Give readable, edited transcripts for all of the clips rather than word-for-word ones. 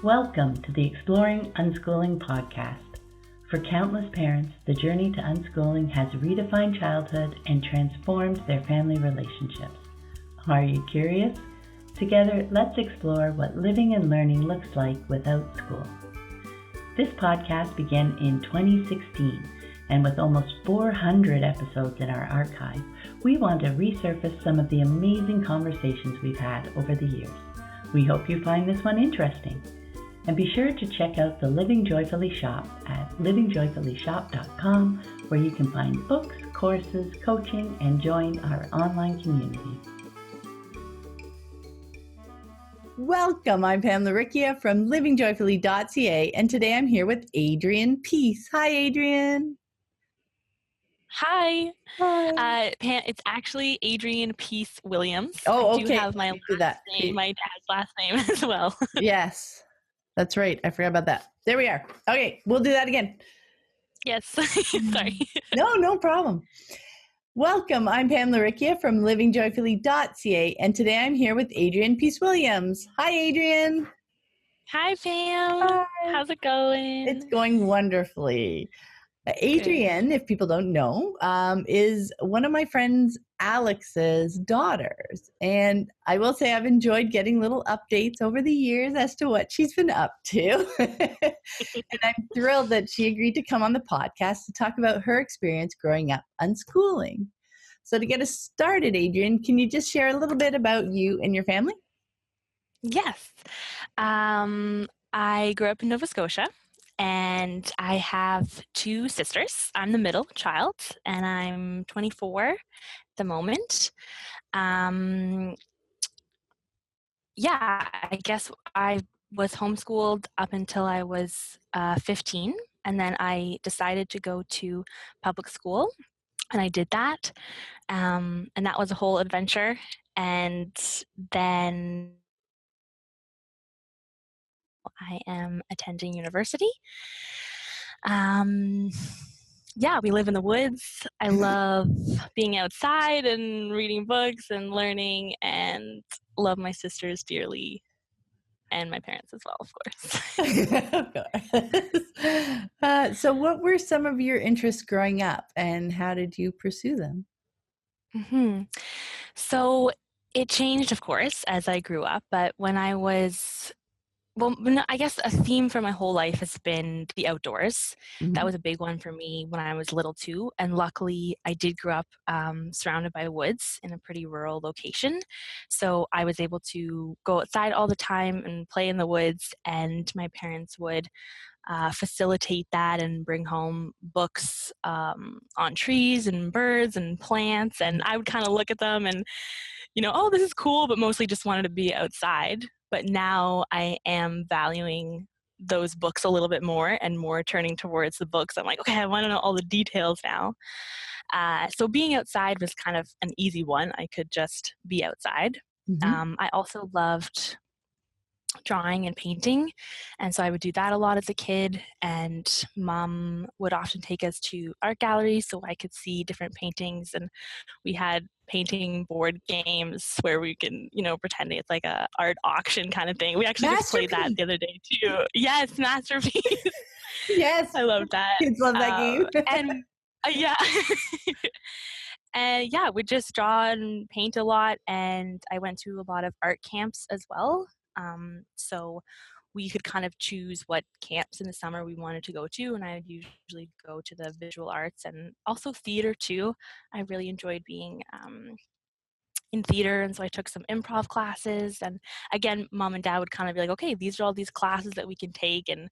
Welcome to the Exploring Unschooling podcast. For countless parents, the journey to unschooling has redefined childhood and transformed their family relationships. Are you curious? Together, let's explore what living and learning looks like without school. This podcast began in 2016, and with almost 400 episodes in our archive, we want to resurface some of the amazing conversations we've had over the years. We hope you find this one interesting. And be sure to check out the Living Joyfully shop at livingjoyfullyshop.com, where you can find books, courses, coaching, and join our online community. Welcome, I'm Pam from livingjoyfully.ca, and today I'm here with Adrian Peace. Hi, Adrian. Hi. Hi. Pam, it's actually Adrian Peace-Williams. Oh, I do have my last name, my dad's last name as well. Yes. That's right. I forgot about that. There we are. Okay, we'll do that again. Yes. Sorry. No problem. Welcome. I'm Pam from livingjoyfully.ca, and today I'm here with Adrian Peace-Williams. Hi, Adrian. Hi, Pam. Hi. How's it going? It's going wonderfully. Adrian, if people don't know, is one of my friends Alex's daughters. And I will say I've enjoyed getting little updates over the years as to what she's been up to. And I'm thrilled that she agreed to come on the podcast to talk about her experience growing up unschooling. So to get us started, Adrian, can you just share a little bit about you and your family? Yes. I grew up in Nova Scotia. And I have two sisters. I'm the middle child, and I'm 24 at the moment. I guess I was homeschooled up until I was 15, and then I decided to go to public school, and I did that. And that was a whole adventure. And then I am attending university. We live in the woods. I love being outside and reading books and learning, and love my sisters dearly, and my parents as well, of course. Of course. So what were some of your interests growing up, and how did you pursue them? Mm-hmm. So it changed, of course, as I grew up, but when I was I guess a theme for my whole life has been the outdoors. Mm-hmm. That was a big one for me when I was little too. And luckily, I did grow up surrounded by woods in a pretty rural location. So I was able to go outside all the time and play in the woods. And my parents would facilitate that and bring home books on trees and birds and plants. And I would kind of look at them and, oh, this is cool, but mostly just wanted to be outside. But now I am valuing those books a little bit more and more turning towards the books. I'm like, okay, I want to know all the details now. So being outside was kind of an easy one. I could just be outside. Mm-hmm. I also loved drawing and painting, and so I would do that a lot as a kid, and Mom would often take us to art galleries so I could see different paintings, and we had painting board games where we can, pretending it's like a art auction kind of thing. We actually just played that the other day too. Yes, Masterpiece. Yes, I love that. Kids love that game. And we just draw and paint a lot, and I went to a lot of art camps as well. So we could kind of choose what camps in the summer we wanted to go to, and I would usually go to the visual arts and also theater too. I really enjoyed being in theater, and so I took some improv classes, and again, Mom and Dad would kind of be like, okay, these are all these classes that we can take, and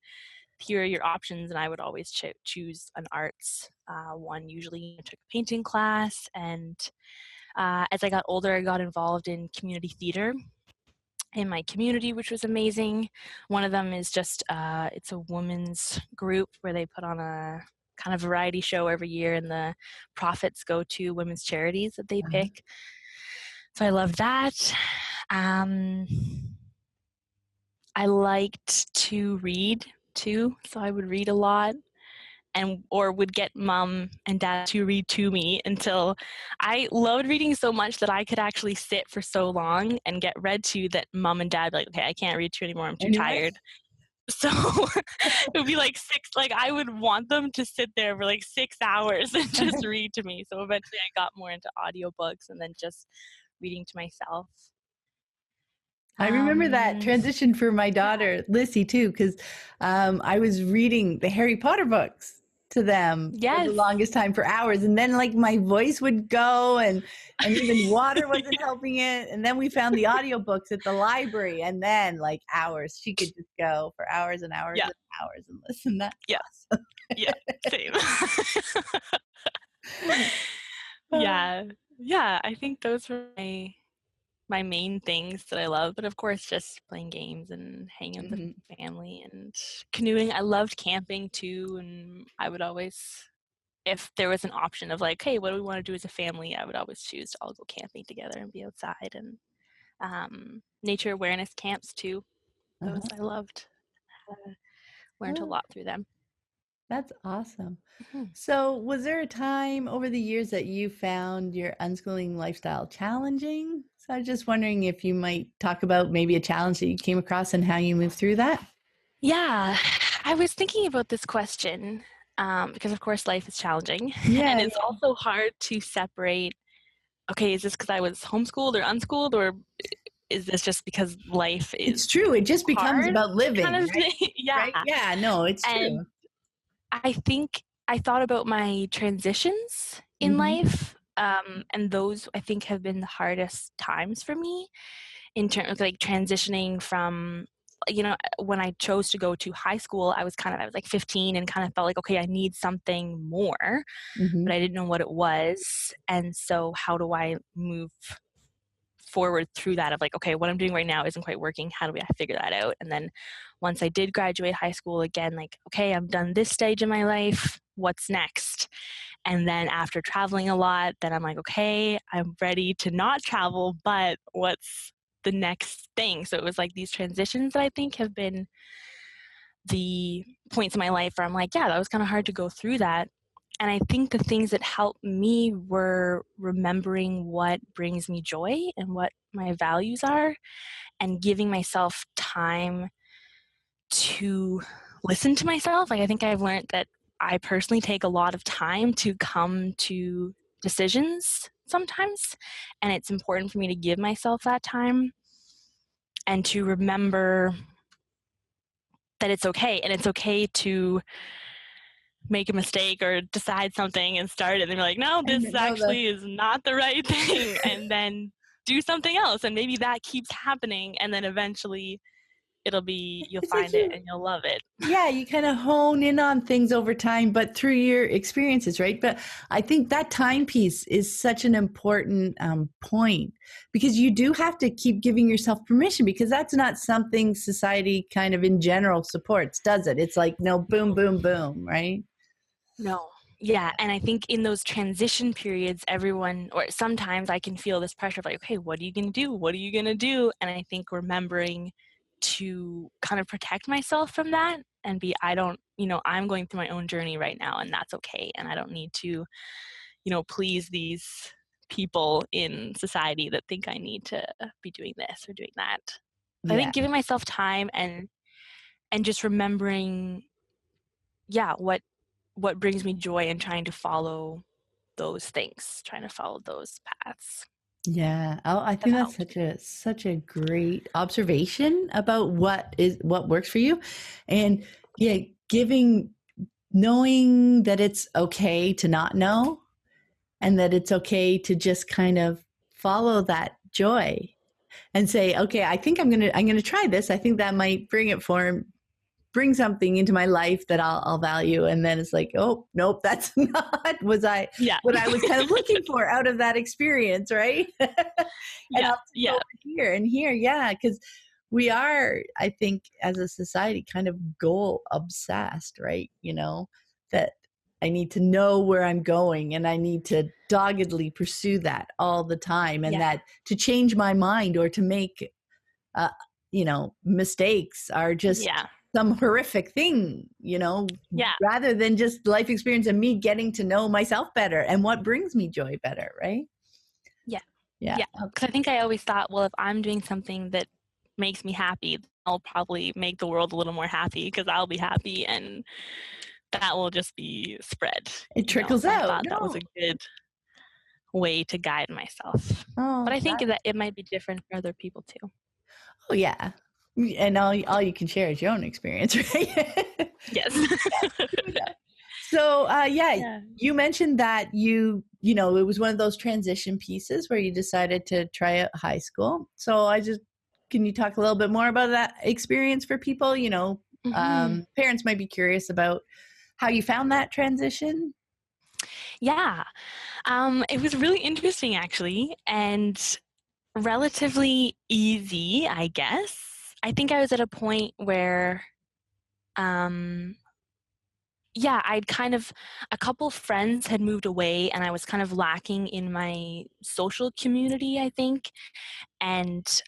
here are your options, and I would always choose an arts one. Usually I took a painting class, and as I got older, I got involved in community theater in my community, which was amazing. One of them is just, it's a women's group where they put on a kind of variety show every year, and the profits go to women's charities that they pick. So I loved that. I liked to read too, so I would read a lot. Or would get Mom and Dad to read to me until I loved reading so much that I could actually sit for so long and get read to that Mom and Dad were like, okay, I can't read to you anymore, I'm too tired. So it would be like I would want them to sit there for like 6 hours and just read to me. So eventually I got more into audiobooks and then just reading to myself. I remember that transition for my daughter, Lissy, too, because I was reading the Harry Potter books to them for the longest time for hours. And then like my voice would go and even water wasn't helping it. And then we found the audiobooks at the library, and then like hours, she could just go for hours and hours and hours and listen. That's awesome. Yeah, same. Yeah, I think those were my main things that I love. But of course, just playing games and hanging with the family and canoeing. I loved camping too. And I would always, if there was an option of like, hey, what do we want to do as a family? I would always choose to all go camping together and be outside. And nature awareness camps too. Those I loved. Learned a lot through them. That's awesome. So was there a time over the years that you found your unschooling lifestyle challenging? So I was just wondering if you might talk about maybe a challenge that you came across and how you moved through that. Yeah, I was thinking about this question because of course life is challenging. And it's also hard to separate, okay, is this because I was homeschooled or unschooled, or is this just because life is It's true. It just becomes about living. Kind of right? Yeah. Right? Yeah, no, it's true. I think I thought about my transitions in life, and those I think have been the hardest times for me in terms of like transitioning from, when I chose to go to high school, I was like 15 and kind of felt like, okay, I need something more, but I didn't know what it was. And so how do I move forward through that of like, okay, what I'm doing right now isn't quite working. How do I figure that out? And then once I did graduate high school again, like, okay, I've done this stage in my life. What's next? And then after traveling a lot, then I'm like, okay, I'm ready to not travel, but what's the next thing? So it was like these transitions that I think have been the points in my life where I'm like, yeah, that was kind of hard to go through that. And I think the things that helped me were remembering what brings me joy and what my values are, and giving myself time to listen to myself. Like I think I've learned that I personally take a lot of time to come to decisions sometimes, and it's important for me to give myself that time and to remember that it's okay, and it's okay to make a mistake or decide something and start it and be like, no, this actually is not the right thing, and then do something else, and maybe that keeps happening, and then eventually you'll find it and you'll love it. Yeah, you kind of hone in on things over time, but through your experiences, right? But I think that time piece is such an important point, because you do have to keep giving yourself permission, because that's not something society kind of in general supports, does it? It's like, no, boom, boom, boom, right? No. Yeah. And I think in those transition periods, or sometimes I can feel this pressure of like, okay, what are you going to do? What are you going to do? And I think remembering to kind of protect myself from that and I'm going through my own journey right now, and that's okay. And I don't need to, please these people in society that think I need to be doing this or doing that. I think giving myself time and just remembering, what brings me joy, and trying to follow those things, trying to follow those paths. Yeah. Oh, I think that's such a great observation about what works for you. And knowing that it's okay to not know, and that it's okay to just kind of follow that joy and say, okay, I think I'm going to try this. I think that might bring something into my life that I'll value. And then it's like, oh, nope, that's not what I was kind of looking for out of that experience. Right. And I'll go over here. Yeah. Cause we are, I think as a society, kind of goal obsessed, right? That I need to know where I'm going, and I need to doggedly pursue that all the time. And that to change my mind or to make, mistakes are just some horrific thing, rather than just life experience and me getting to know myself better and what brings me joy better. Right. Yeah. Because I think I always thought, well, if I'm doing something that makes me happy, I'll probably make the world a little more happy because I'll be happy, and that will just be spread. It trickles So I out. thought that was a good way to guide myself. Oh, but I think that it might be different for other people too. Oh yeah, and all you can share is your own experience, right? Yes. Yeah. So you mentioned that you know it was one of those transition pieces where you decided to try out high school. So can you talk a little bit more about that experience for people? Parents might be curious about how you found that transition. Yeah. It was really interesting, actually, and relatively easy, I guess. I think I was at a point where, a couple friends had moved away, and I was kind of lacking in my social community, I think. And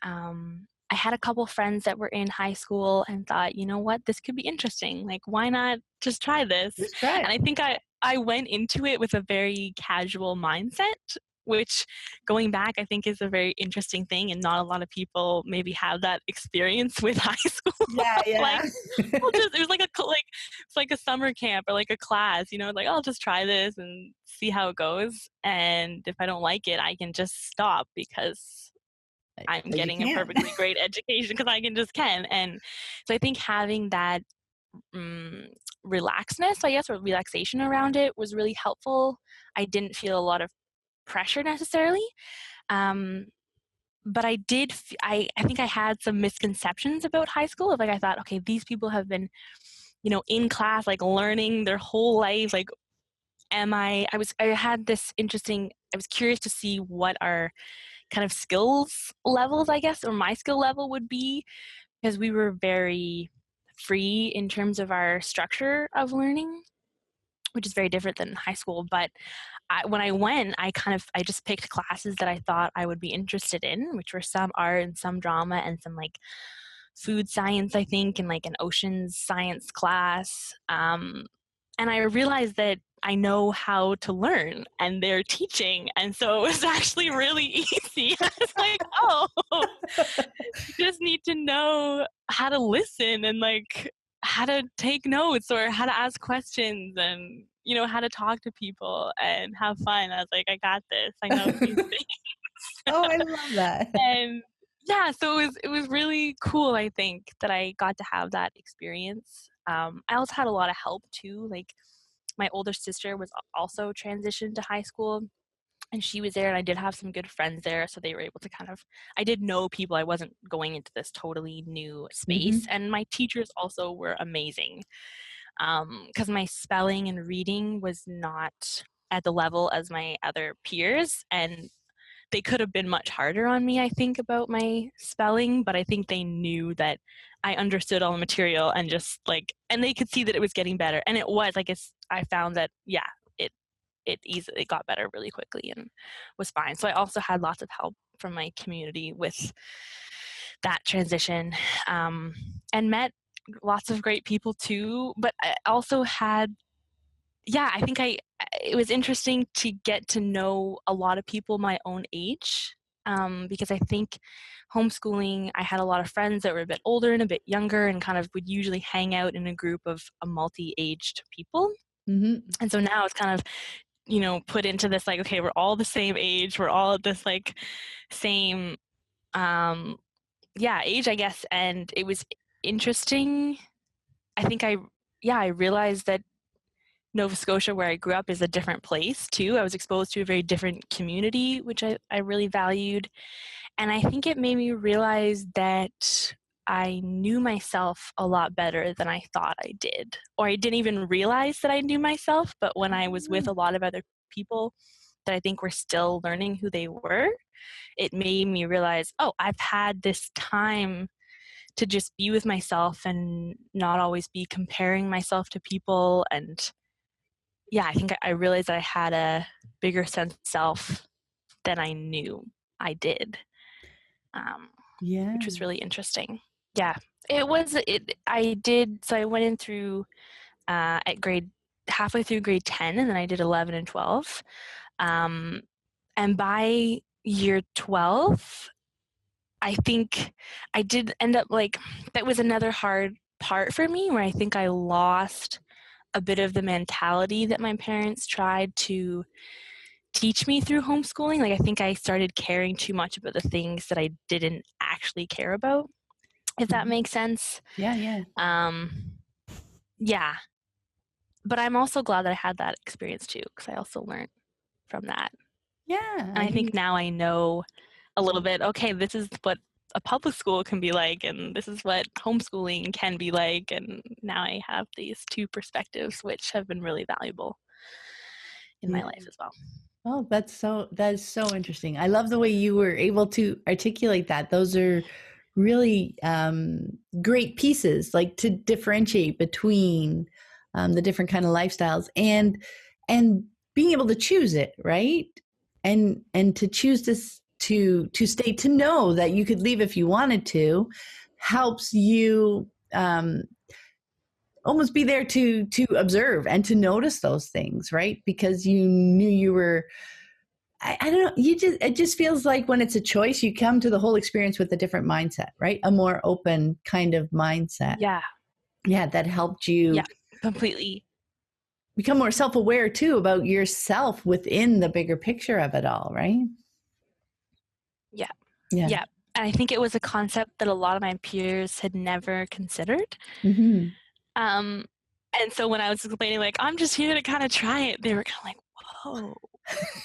I had a couple friends that were in high school and thought, you know what, this could be interesting. Like, why not just try this? Just try it. And I think I went into it with a very casual mindset, which, going back, I think is a very interesting thing, and not a lot of people maybe have that experience with high school. Yeah. Like, it was like a summer camp or like a class, like, I'll just try this and see how it goes. And if I don't like it, I can just stop because I'm getting a perfectly great education because I can. And so I think having that relaxedness, I guess, or relaxation around it was really helpful. I didn't feel a lot of pressure necessarily. But I think I had some misconceptions about high school. Of like, I thought, okay, these people have been, in class, like learning their whole life. Like, I had this interesting, I was curious to see what our kind of skills levels, I guess, or my skill level would be, because we were very free in terms of our structure of learning, which is very different than high school. But when I went, I just picked classes that I thought I would be interested in, which were some art and some drama and some like food science, I think, and like an oceans science class. And I realized that I know how to learn and they're teaching. And so it was actually really easy. I was like, oh, you just need to know how to listen and like how to take notes or how to ask questions and, how to talk to people and have fun. I was like, I got this. I know these things. Oh, I love that. And yeah, so it was really cool, I think, that I got to have that experience. I also had a lot of help too. Like, my older sister was also transitioned to high school, and she was there, and I did have some good friends there, so they were able to I did know people. I wasn't going into this totally new space, and my teachers also were amazing, because my spelling and reading was not at the level as my other peers, and they could have been much harder on me, I think, about my spelling, but I think they knew that I understood all the material and just and they could see that it was getting better. And it was, I found that, it got better really quickly and was fine. So I also had lots of help from my community with that transition, and met lots of great people too. But I also had, I think it was interesting to get to know a lot of people my own age, because I think homeschooling, I had a lot of friends that were a bit older and a bit younger and kind of would usually hang out in a group of multi-aged people. And so now it's kind of, put into this like, okay, we're all the same age, we're all at this like same age, I guess. And it was interesting. I think I realized that Nova Scotia, where I grew up, is a different place too. I was exposed to a very different community, which I really valued. And I think it made me realize that I knew myself a lot better than I thought I did. Or I didn't even realize that I knew myself, but when I was with a lot of other people that I think were still learning who they were, it made me realize, oh, I've had this time to just be with myself and not always be comparing myself to people. And I think I realized that I had a bigger sense of self than I knew I did, which was really interesting. Yeah, it was. I did. So I went in through halfway through grade 10, and then I did 11 and 12. And by year 12, I think I did end up like, that was another hard part for me where I think I lost a bit of the mentality that my parents tried to teach me through homeschooling. Like, I think I started caring too much about the things that I didn't actually care about, if that makes sense. Yeah, yeah. Yeah. But I'm also glad that I had that experience too, because I also learned from that. Yeah. And I think now I know a little bit, okay, this is what a public school can be like, and this is what homeschooling can be like. And now I have these two perspectives, which have been really valuable in my life as well. Oh, that is so interesting. I love the way you were able to articulate that. Those are really great pieces, like to differentiate between the different kind of lifestyles and being able to choose it, right? And to choose to stay, to know that you could leave if you wanted to, helps you almost be there to observe and to notice those things, right? Because you knew you were, I don't know, it just feels like when it's a choice, you come to the whole experience with a different mindset, right? A more open kind of mindset. Yeah. Yeah, that helped you completely become more self-aware too about yourself within the bigger picture of it all, right? Yeah. Yeah. Yeah. And I think it was a concept that a lot of my peers had never considered. Mm-hmm. And so when I was explaining, like, I'm just here to kind of try it, they were kind of like, whoa,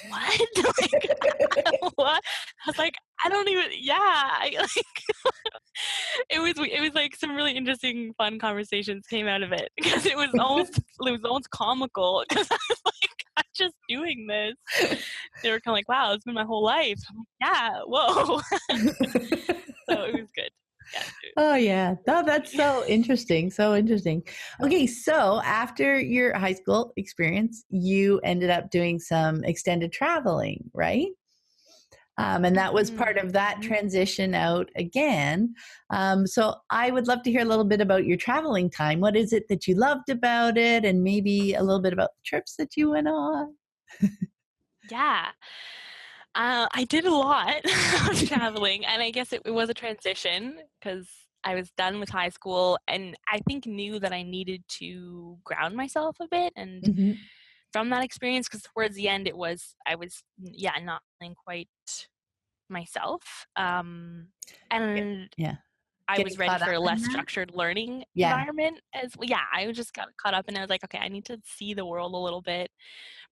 what? Like, what? I was like, I don't even, it was like some really interesting, fun conversations came out of it, because it was almost comical, because I was like, I'm just doing this. They were kind of like, wow, it's been my whole life. I'm like, yeah, whoa. So it was good. Yeah. Oh yeah. Oh, that's so interesting. So interesting. Okay. So after your high school experience, you ended up doing some extended traveling, right? And that was part of that transition out again. So I would love to hear a little bit about your traveling time. What is it that you loved about it? And maybe a little bit about the trips that you went on. Yeah. I did a lot of traveling, and I guess it was a transition, because I was done with high school, and I think knew that I needed to ground myself a bit. And from that experience, because towards the end I was not feeling quite myself, and I was ready for a less structured learning environment as well. Yeah, I just got caught up, and I was like, okay, I need to see the world a little bit,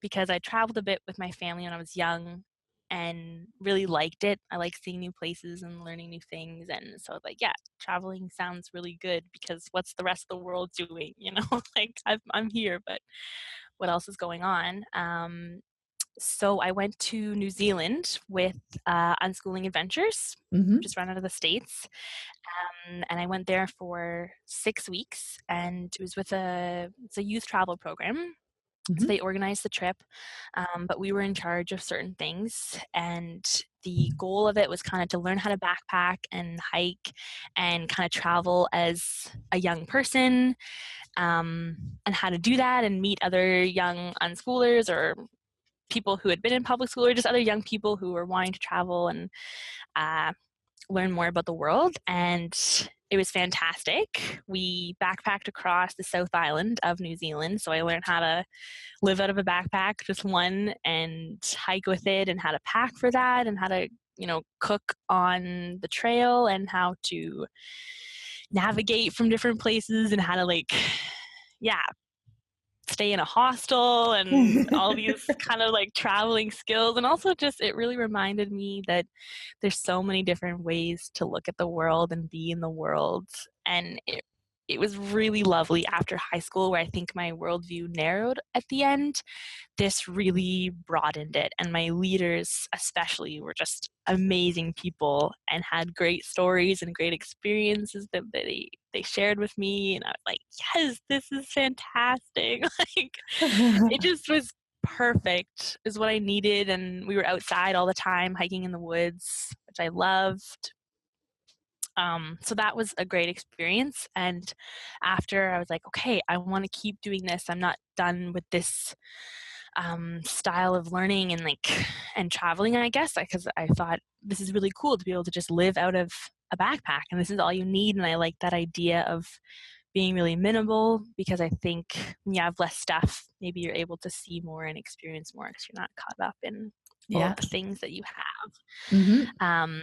because I traveled a bit with my family when I was young and really liked it. I like seeing new places and learning new things. And so I was like, yeah, traveling sounds really good, because what's the rest of the world doing? You know, like I'm here, but what else is going on? So I went to New Zealand with Unschooling Adventures, which is run out of the States. And I went there for 6 weeks, and it was with it's a youth travel program. So they organized the trip, but we were in charge of certain things. And the goal of it was kind of to learn how to backpack and hike and kind of travel as a young person, and how to do that and meet other young unschoolers or people who had been in public school, or just other young people who were wanting to travel and learn more about the world. And it was fantastic. We backpacked across the South Island of New Zealand. So I learned how to live out of a backpack, just one, and hike with it, and how to pack for that, and how to, cook on the trail, and how to navigate from different places, and how to stay in a hostel, and all these kind of traveling skills. And also just, it really reminded me that there's so many different ways to look at the world and be in the world. And it was really lovely after high school, where I think my worldview narrowed at the end. This really broadened it, and my leaders especially were just amazing people and had great stories and great experiences that they shared with me. And I was like, yes, this is fantastic. It just was perfect, is what I needed. And we were outside all the time, hiking in the woods, which I loved. So that was a great experience. And after, I was like, okay, I want to keep doing this. I'm not done with this style of learning and traveling, I guess, because I thought this is really cool to be able to just live out of a backpack and this is all you need. And I like that idea of being really minimal, because I think when you have less stuff, maybe you're able to see more and experience more because you're not caught up in all of the things that you have. Mm-hmm.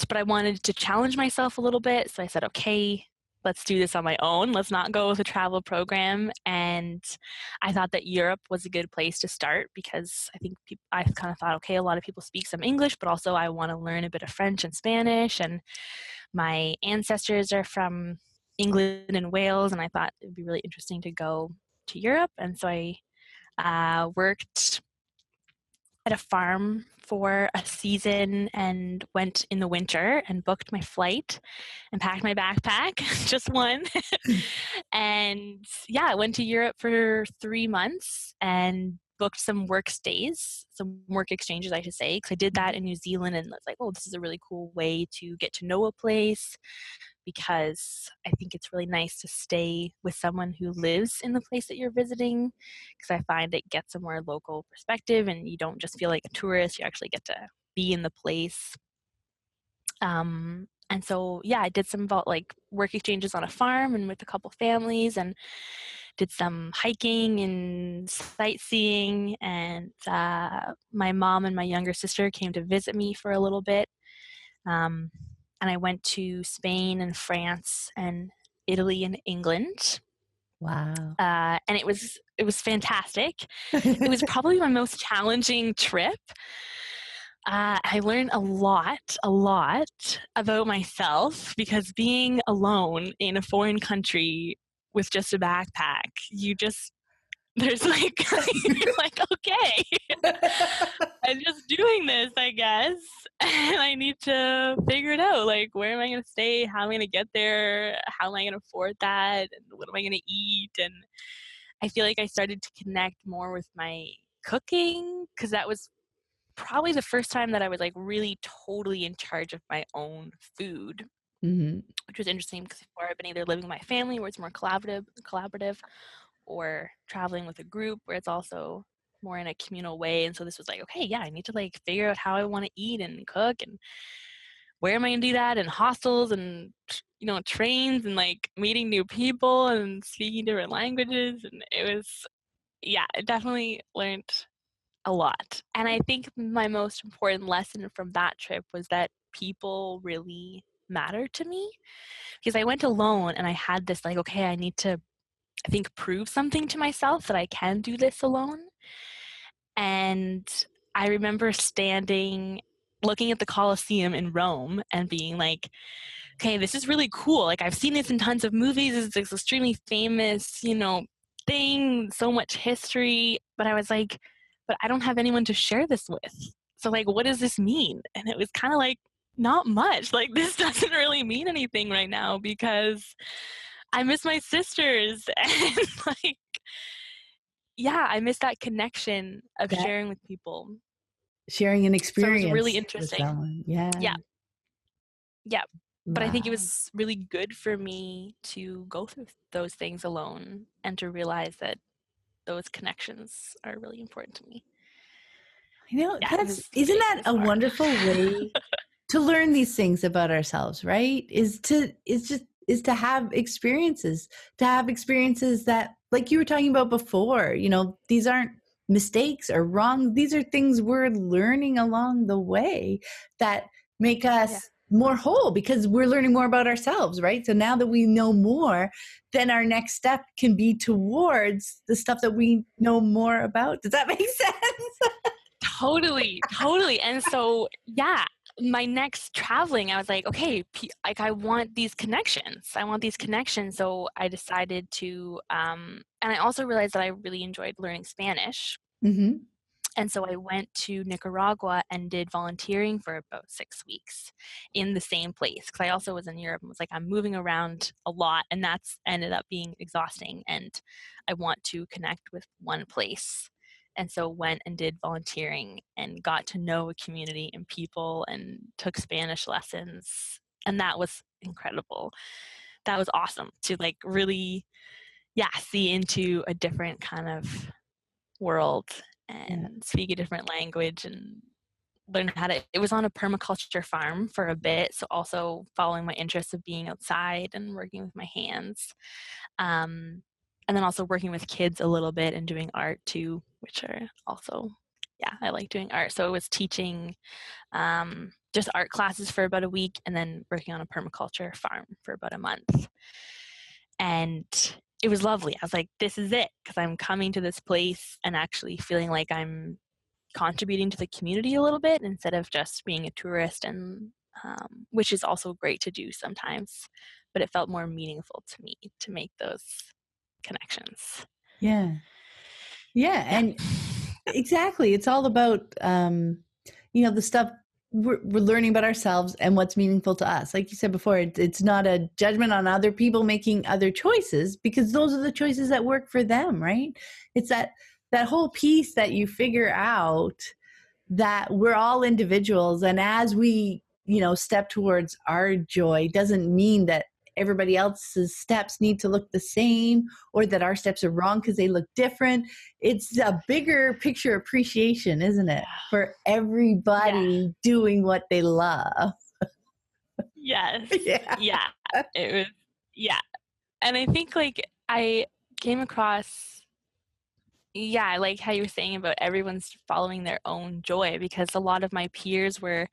But I wanted to challenge myself a little bit. So I said, okay, let's do this on my own. Let's not go with a travel program. And I thought that Europe was a good place to start, because I think I kind of thought, okay, a lot of people speak some English, but also I want to learn a bit of French and Spanish. And my ancestors are from England and Wales. And I thought it would be really interesting to go to Europe. And so I worked at a farm for a season and went in the winter and booked my flight and packed my backpack, just one. And yeah, I went to Europe for 3 months and booked some work exchanges, I should say, because I did that in New Zealand, and I was like, oh, this is a really cool way to get to know a place, because I think it's really nice to stay with someone who lives in the place that you're visiting, because I find it gets a more local perspective and you don't just feel like a tourist, you actually get to be in the place. And so, yeah, I did some work exchanges on a farm and with a couple families, and did some hiking and sightseeing. And my mom and my younger sister came to visit me for a little bit. And I went to Spain and France and Italy and England. Wow. And it was fantastic. It was probably my most challenging trip. I learned a lot about myself, because being alone in a foreign country with just a backpack, there's you're like, okay, I'm just doing this, I guess, and I need to figure it out. Like, where am I going to stay? How am I going to get there? How am I going to afford that? And what am I going to eat? And I feel like I started to connect more with my cooking, because that was probably the first time that I was really totally in charge of my own food, which was interesting, because before I've been either living with my family where it's more collaborative, or traveling with a group where it's also more in a communal way. And so this was okay, yeah, I need to figure out how I want to eat and cook, and where am I going to do that, and hostels and trains, and meeting new people and speaking different languages. And I definitely learned a lot. And I think my most important lesson from that trip was that people really matter to me, because I went alone and I had this okay, I need to, I think, prove something to myself that I can do this alone. And I remember looking at the Colosseum in Rome and being like, okay, this is really cool. I've seen this in tons of movies. It's this extremely famous, thing, so much history. But I was like, but I don't have anyone to share this with. So what does this mean? And it was kind of not much. This doesn't really mean anything right now, because I miss my sisters. And yeah, I miss that connection of sharing with people. Sharing an experience. So it was really interesting. With someone. Yeah. Wow. But I think it was really good for me to go through those things alone and to realize that those connections are really important to me. Isn't that a wonderful way to learn these things about ourselves, right? Is to have experiences that, like you were talking about before, these aren't mistakes or wrong. These are things we're learning along the way that make us more whole, because we're learning more about ourselves, right? So now that we know more, then our next step can be towards the stuff that we know more about. Does that make sense? Totally. And so, yeah, my next traveling, I was like, okay, I want these connections. So I decided to, and I also realized that I really enjoyed learning Spanish. Mm-hmm. And so I went to Nicaragua and did volunteering for about 6 weeks in the same place, because I also was in Europe and was I'm moving around a lot, and that's ended up being exhausting, and I want to connect with one place. And so went and did volunteering and got to know a community and people and took Spanish lessons. And that was incredible. That was awesome to really, see into a different kind of world and speak a different language and learn how to, it was on a permaculture farm for a bit. So also following my interest of being outside and working with my hands. And then also working with kids a little bit and doing art too, which are also, I like doing art. So it was teaching just art classes for about a week and then working on a permaculture farm for about a month. And it was lovely. I was like, this is it, because I'm coming to this place and actually feeling like I'm contributing to the community a little bit instead of just being a tourist, and which is also great to do sometimes, but it felt more meaningful to me to make those connections. Yeah. And exactly, it's all about the stuff we're learning about ourselves and what's meaningful to us. Like you said before, it's not a judgment on other people making other choices, because those are the choices that work for them, right? It's that whole piece that you figure out that we're all individuals, and as we step towards our joy, doesn't mean that everybody else's steps need to look the same or that our steps are wrong because they look different. It's a bigger picture appreciation, isn't it? For everybody doing what they love. Yes. Yeah. It was, And I think I came across, I like how you were saying about everyone's following their own joy, because a lot of my peers were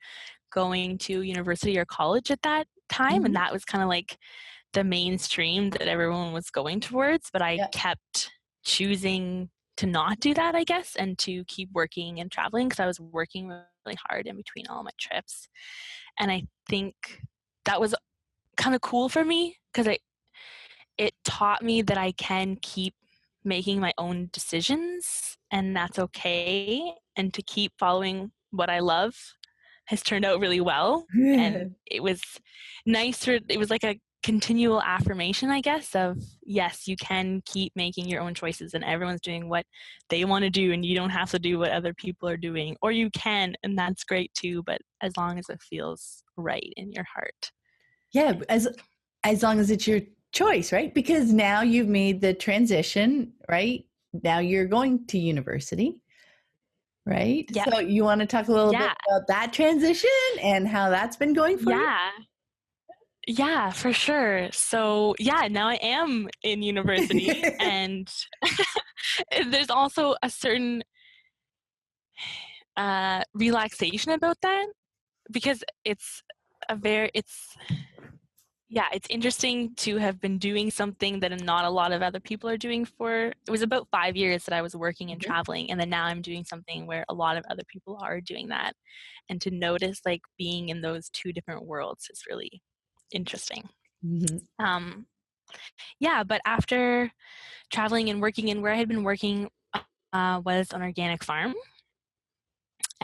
going to university or college at that time, and that was kind of like the mainstream that everyone was going towards, but I kept choosing to not do that, I guess, and to keep working and traveling, because I was working really hard in between all my trips. And I think that was kind of cool for me, because it taught me that I can keep making my own decisions, and that's okay, and to keep following what I love has turned out really well. And it was nice it was like a continual affirmation, I guess, of yes, you can keep making your own choices, and everyone's doing what they want to do, and you don't have to do what other people are doing, or you can, and that's great too, but as long as it feels right in your heart. As long as it's your choice, right? Because now you've made the transition, right? Now you're going to university, right? So you want to talk a little bit about that transition and how that's been going for you? Yeah, for sure. So now I am in university and there's also a certain relaxation about that, because it's interesting to have been doing something that not a lot of other people are doing it was about 5 years that I was working and traveling, and then now I'm doing something where a lot of other people are doing that, and to notice being in those two different worlds is really interesting. But after traveling and working, and where I had been working was an organic farm,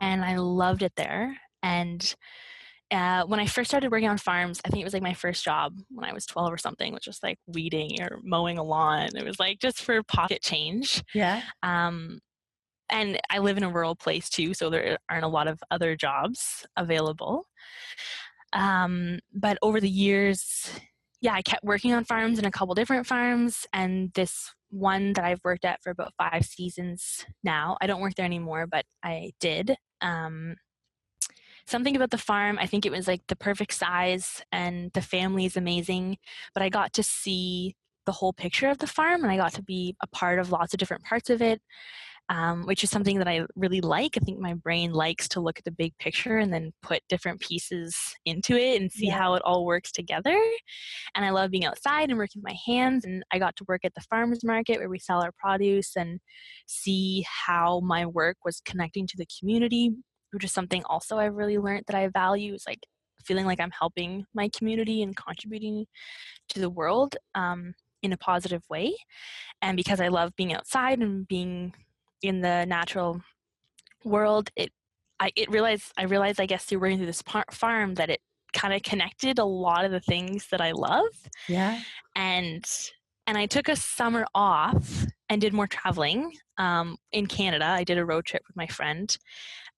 and I loved it there. And when I first started working on farms, I think it was my first job when I was 12 or something, was just weeding or mowing a lawn. It was just for pocket change. And I live in a rural place too, so there aren't a lot of other jobs available. But over the years, I kept working on farms, and a couple different farms, and this one that I've worked at for about 5 seasons now. I don't work there anymore, but I did. Something about the farm, I think it was the perfect size, and the family is amazing, but I got to see the whole picture of the farm, and I got to be a part of lots of different parts of it, which is something that I really like. I think my brain likes to look at the big picture and then put different pieces into it and see how it all works together. And I love being outside and working with my hands, and I got to work at the farmers market where we sell our produce and see how my work was connecting to the community, which is something also I've really learned that I value, is feeling like I'm helping my community and contributing to the world in a positive way. And because I love being outside and being in the natural world, I realized, I guess, through working through this farm, that it kind of connected a lot of the things that I love. And I took a summer off and did more traveling in Canada. I did a road trip with my friend.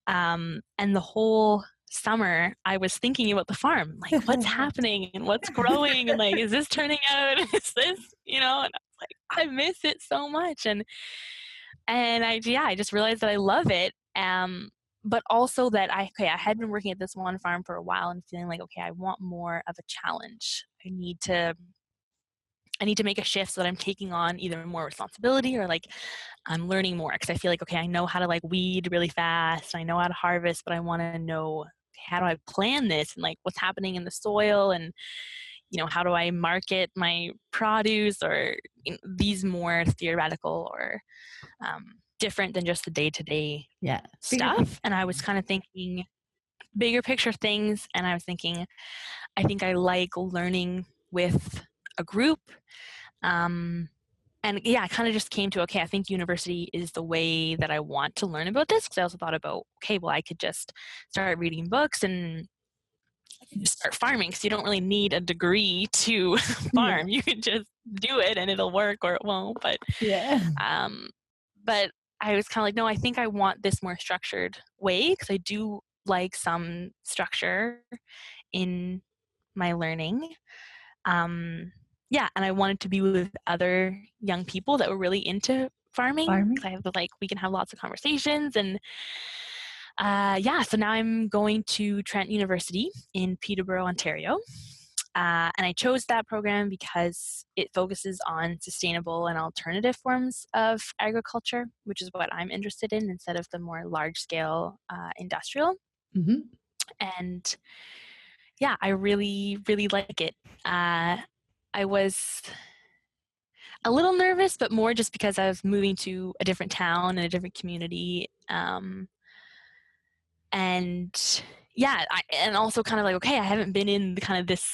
And the whole summer I was thinking about the farm, what's happening and what's growing, and is this turning out? Is this, and I was I miss it so much. And And I just realized that I love it. But also that I had been working at this one farm for a while and feeling like, okay, I want more of a challenge. I need to make a shift so that I'm taking on either more responsibility or like I'm learning more, because I feel like, okay, I know how to like weed really fast. I know how to harvest, but I want to know, how do I plan this, and like what's happening in the soil, and how do I market my produce, or these more theoretical or different than just the day-to-day stuff. And I was kind of thinking bigger picture things, and I was thinking, I think I like learning with a group. And I kind of just came to, okay, I think university is the way that I want to learn about this, because I also thought about, okay, well, I could just start reading books and just start farming, because you don't really need a degree to farm. You can just do it and it'll work or it won't. But but I was kind of like, no, I think I want this more structured way, because I do like some structure in my learning. And I wanted to be with other young people that were really into farming. I have we can have lots of conversations, and so now I'm going to Trent University in Peterborough, Ontario. And I chose that program because it focuses on sustainable and alternative forms of agriculture, which is what I'm interested in, instead of the more large-scale industrial. Mm-hmm. And I really, really like it. I was a little nervous, but more just because I was moving to a different town and a different community. And also kind of like, okay, I haven't been in kind of this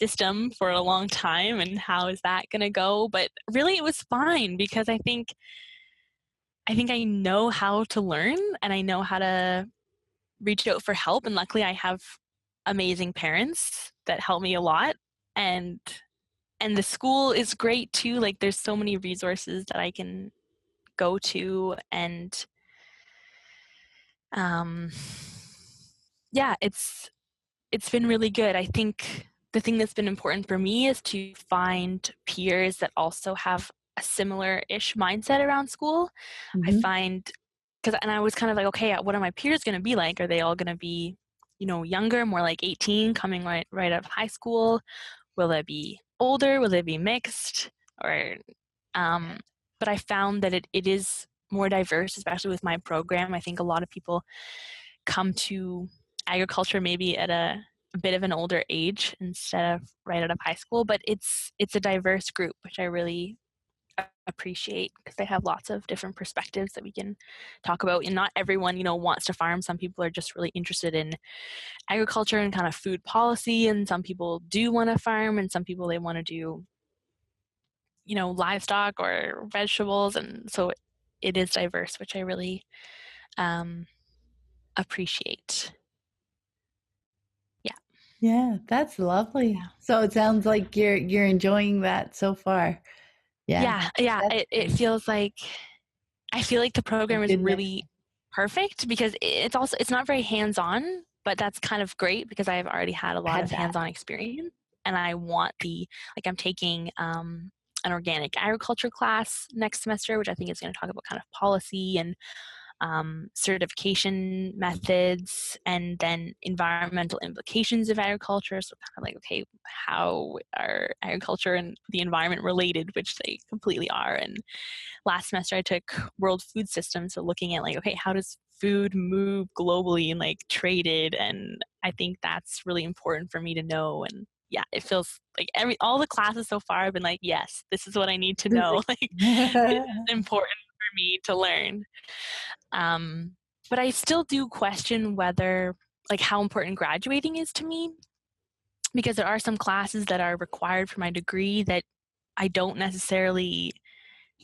system for a long time, and how is that going to go? But really it was fine, because I think I know how to learn, and I know how to reach out for help. And luckily I have amazing parents that help me a lot. And the school is great too. Like, there's so many resources that I can go to, and it's been really good. I think the thing that's been important for me is to find peers that also have a similar-ish mindset around school. Mm-hmm. I find, and I was kind of like, okay, what are my peers going to be like? Are they all going to be, younger, more like 18, coming right out of high school? Will they be older? Will they be mixed? Or, but I found that it is more diverse, especially with my program. I think a lot of people come to agriculture maybe at a bit of an older age instead of right out of high school, but it's a diverse group, which I really appreciate, because they have lots of different perspectives that we can talk about. And not everyone, wants to farm. Some people are just really interested in agriculture and kind of food policy, and some people do want to farm, and some people, they want to do, livestock or vegetables. And so it is diverse, which I really appreciate. Yeah, that's lovely. Yeah. So it sounds like you're enjoying that so far. Yeah. It feels like, I feel like the program is really perfect, because it's not very hands-on, but that's kind of great, because I've already had a lot of hands-on experience, and I want I'm taking an organic agriculture class next semester, which I think is going to talk about kind of policy and certification methods, and then environmental implications of agriculture. So kind of like, okay, how are agriculture and the environment related, which they completely are. And last semester I took world food systems, so looking at like, okay, how does food move globally and like traded? And I think that's really important for me to know. And it feels like all the classes so far have been like, yes, this is what I need to know. Like, this is important for me to learn. But I still do question whether, like, how important graduating is to me, because there are some classes that are required for my degree that I don't necessarily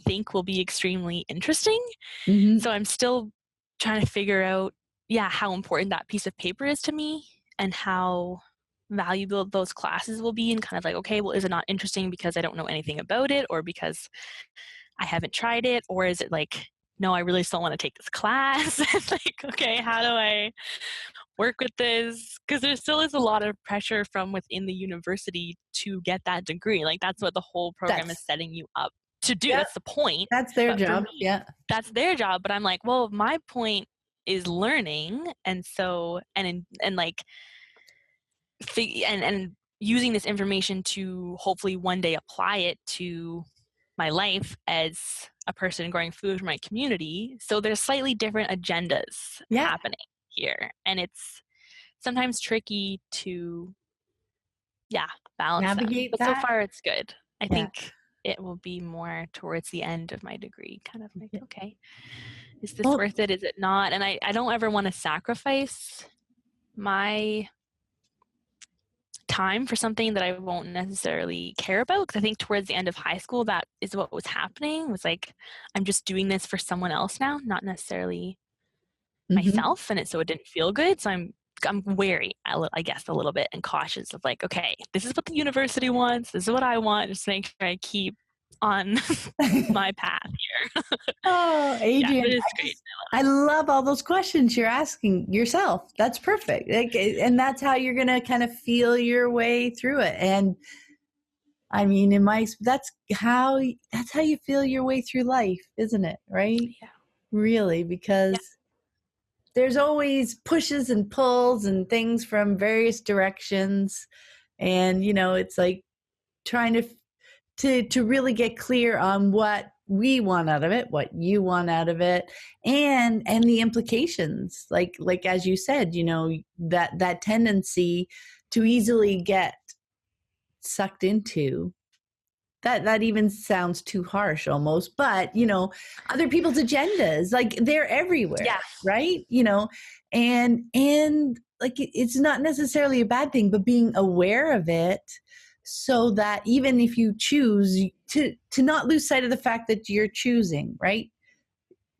think will be extremely interesting. Mm-hmm. So I'm still trying to figure out, how important that piece of paper is to me, and how valuable those classes will be, and kind of like, okay, well, is it not interesting because I don't know anything about it, or because I haven't tried it, or is it like, no, I really still want to take this class? Like, okay, how do I work with this? Because there still is a lot of pressure from within the university to get that degree. Like, that's what the whole program is setting you up to do. Yeah. That's the point. That's their But for job. me, Yeah. that's their job. But I'm like, well, my point is learning. And so, and like, and using this information to hopefully one day apply it to my life as a person growing food for my community. So there's slightly different agendas happening here. And it's sometimes tricky to, balance Navigate them. But that. so far it's good. I think it will be more towards the end of my degree, kind of like, okay, is this worth it? Is it not? And I don't ever want to sacrifice my time for something that I won't necessarily care about. Because I think towards the end of high school, that is what was happening. Was like, I'm just doing this for someone else now, not necessarily myself. And so it didn't feel good. So I'm wary, I guess, a little bit, and cautious of like, okay, this is what the university wants. This is what I want. Just make sure I keep on my path here. Oh, Adrian, it is great. I love all those questions you're asking yourself. That's perfect. Like, and that's how you're going to kind of feel your way through it. And I mean, that's how you feel your way through life, isn't it? Right? Yeah. Really, because there's always pushes and pulls and things from various directions. And, it's like trying to really get clear on what we want out of it, what you want out of it, and the implications. Like as you said, that tendency to easily get sucked into that even sounds too harsh almost, but other people's agendas, like they're everywhere, right? And like it's not necessarily a bad thing, but being aware of it, so that even if you choose to not lose sight of the fact that you're choosing, right?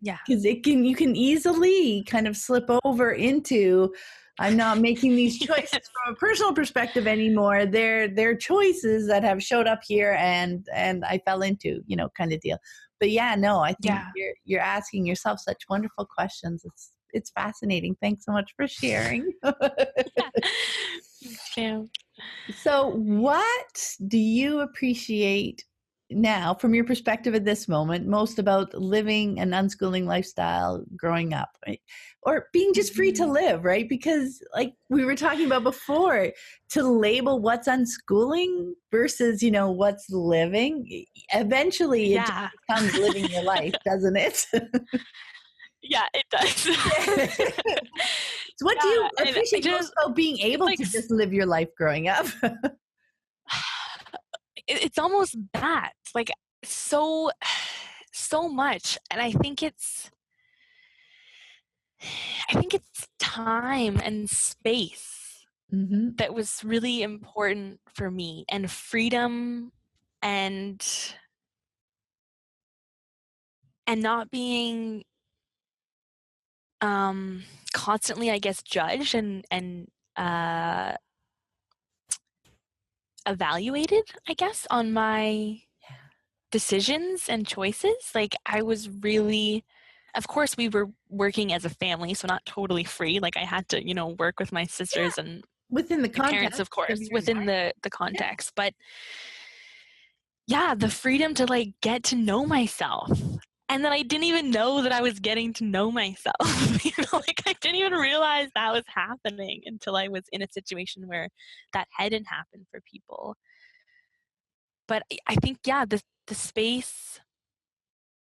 Yeah. Because you can easily kind of slip over into, I'm not making these choices from a personal perspective anymore. They're choices that have showed up here and I fell into, kind of deal. But I think you're asking yourself such wonderful questions. It's fascinating. Thanks so much for sharing. Yeah. So what do you appreciate now, from your perspective at this moment, most about living an unschooling lifestyle growing up, right? Or being just free to live, right? Because like we were talking about before, to label what's unschooling versus, what's living, eventually it just becomes living your life, doesn't it? Yeah, it does. So what do you appreciate most about being able to just live your life growing up? It's almost that, like, so much. And I think it's time and space that was really important for me, and freedom, and not being constantly, I guess, judged and evaluated, I guess, on my decisions and choices. Like, I was really, of course, we were working as a family, so not totally free. Like, I had to, work with my sisters and within the context, parents, of course, within the context. But the freedom to like get to know myself. And then I didn't even know that I was getting to know myself. Like I didn't even realize that was happening until I was in a situation where that hadn't happened for people. But I think, the space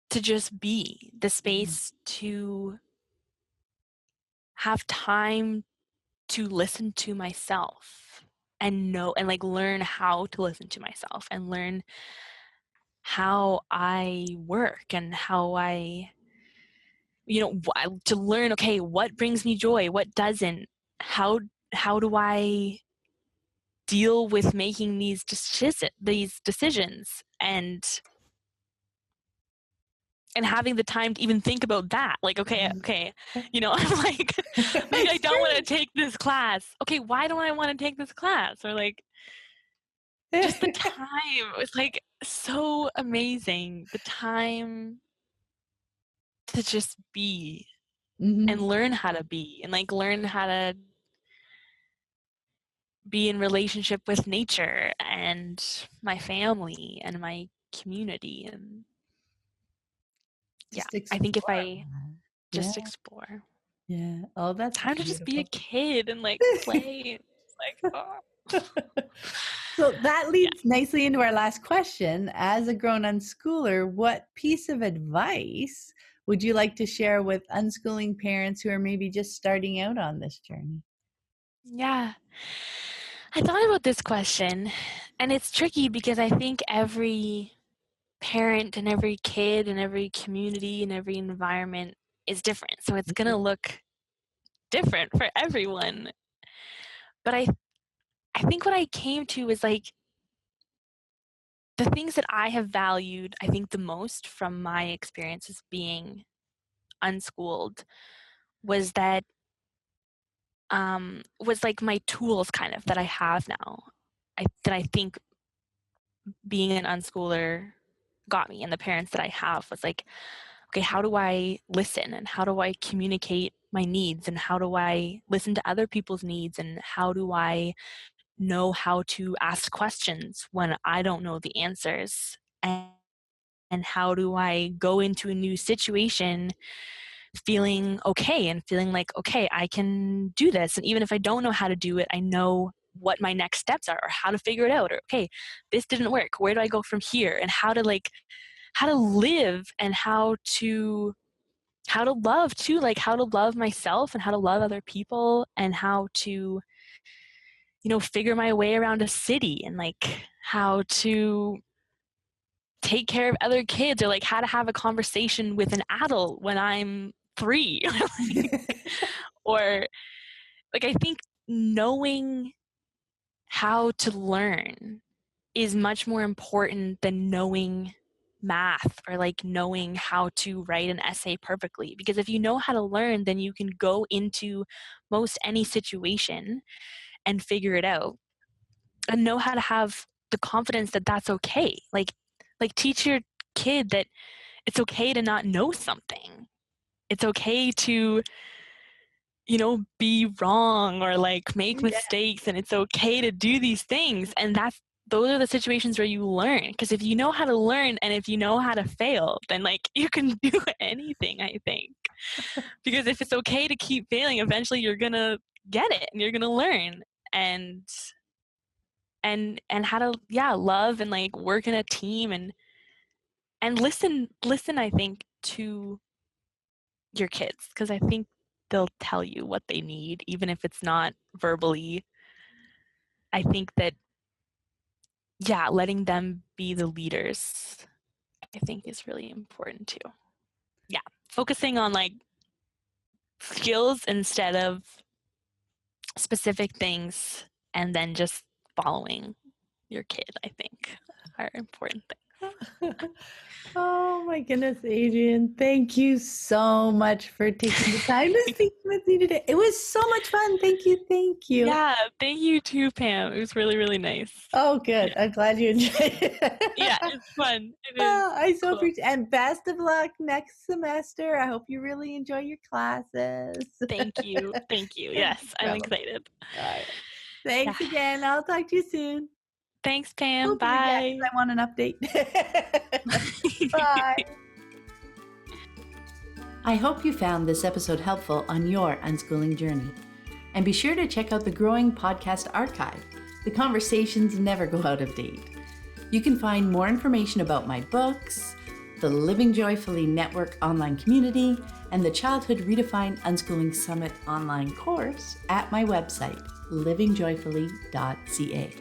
to just be, the space to have time to listen to myself and know, and like learn how to listen to myself and learn how I work and how I, to learn, okay, what brings me joy, what doesn't, how do I deal with making these decisions, and having the time to even think about that. Like, okay, I'm like, maybe I don't want to take this class. Okay, why don't I want to take this class? Or like, just the time. It's like so amazing. The time to just be and learn how to be, and like learn how to be in relationship with nature and my family and my community. And Just I think if explore. I just explore. Yeah. Oh, that's Time to just be a kid and like play. Like, oh. So that leads nicely into our last question. As a grown unschooler, what piece of advice would you like to share with unschooling parents who are maybe just starting out on this journey? Yeah. I thought about this question, and it's tricky because I think every parent and every kid and every community and every environment is different. So it's going to look different for everyone. But I think what I came to is like the things that I have valued, I think the most from my experiences being unschooled was that was like my tools kind of that I have now. That I think being an unschooler got me, and the parents that I have was like, okay, how do I listen, and how do I communicate my needs, and how do I listen to other people's needs, and how do I know how to ask questions when I don't know the answers, and how do I go into a new situation feeling okay and feeling like, okay, I can do this, and even if I don't know how to do it, I know what my next steps are or how to figure it out, or okay, this didn't work, where do I go from here, and how to live and how to love too, like how to love myself and how to love other people, and how to figure my way around a city, and like how to take care of other kids, or like how to have a conversation with an adult when I'm 3 or like I think knowing how to learn is much more important than knowing math or like knowing how to write an essay perfectly, because if you know how to learn, then you can go into most any situation and figure it out and know how to have the confidence that that's okay. Like teach your kid that it's okay to not know something. It's okay to be wrong or like make mistakes, and it's okay to do these things. And those are the situations where you learn, because if you know how to learn and if you know how to fail, then like you can do anything, I think. Because if it's okay to keep failing, eventually you're gonna get it and you're gonna learn and how to love and like work in a team and listen, I think, to your kids, because I think they'll tell you what they need, even if it's not verbally. I think that, letting them be the leaders, I think, is really important too. Yeah, focusing on like skills instead of specific things, and then just following your kid, I think, are important things. Oh my goodness, Adrian. Thank you so much for taking the time to speak with me today. It was so much fun. Thank you. Thank you. Yeah, thank you too, Pam. It was really, really nice. Oh, good. Yeah. I'm glad you enjoyed it. Yeah, it's fun. It is. I so appreciate it. And best of luck next semester. I hope you really enjoy your classes. Thank you. Thank you. Yes, I'm excited. All right. Thanks again. I'll talk to you soon. Thanks, Pam. Bye. I want an update. Bye. I hope you found this episode helpful on your unschooling journey. And be sure to check out the growing podcast archive. The conversations never go out of date. You can find more information about my books, the Living Joyfully Network online community, and the Childhood Redefined Unschooling Summit online course at my website, livingjoyfully.ca.